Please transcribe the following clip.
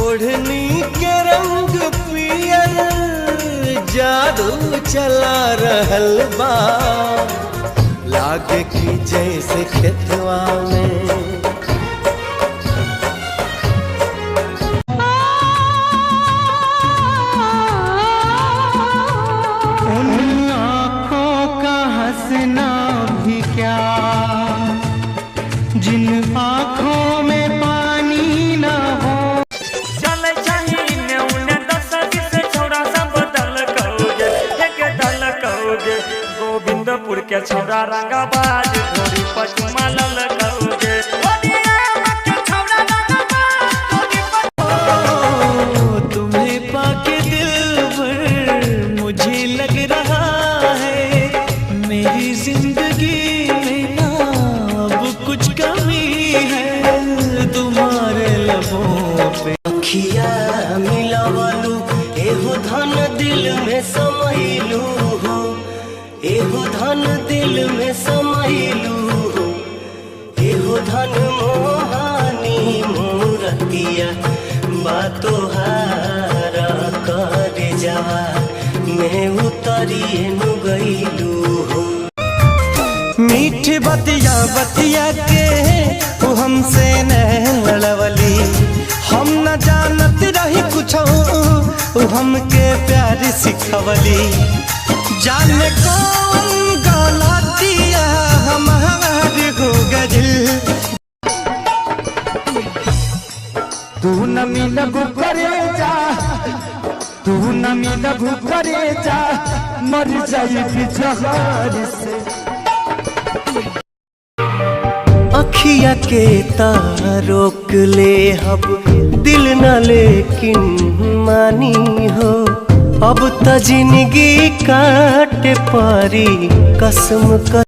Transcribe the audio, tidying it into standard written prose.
ओढ़नी के रंग पियर जादू चला रहल बा, लागे कि जैसे खेतवा में उन आँखों का हंसना भी क्या, जिन आँखों में पानी ना हो। चल चाहिए उन्हें 10-20 छौड़ा सब दल कहोगे, एक दल कहोगे। गोविंदपुर के छौड़ा रंगाबाज ढोरी पचमा लल कहोगे। तुम्हें पाके दिल भर मुझे लग रहा है, मेरी जिंदगी में ना अब कुछ कमी है, तुम्हारे लबों पे अखिया मिलावलू, एहो धन दिल में समैलू हो, एहो धन दिल में समैलू हो, एहो धन मोहानी मूरतिया बातो हारा कर जावा मैं उतरिए नु गईलू हो। मीठी बतिया बतिया के तू हमसे नहीं लड़वली, हम न जानत रही कुछ तू हमके प्यार सिखवली, जाने कौन गलतिया हमारी हो गइल। तू न मिलबू करे जा, तू न मिलबू करे जा, मर जाई जहर से। अखिया के तारोक ले अब दिल न लेकिन मानी हो, अब त जिंदगी काटे पारी कसम।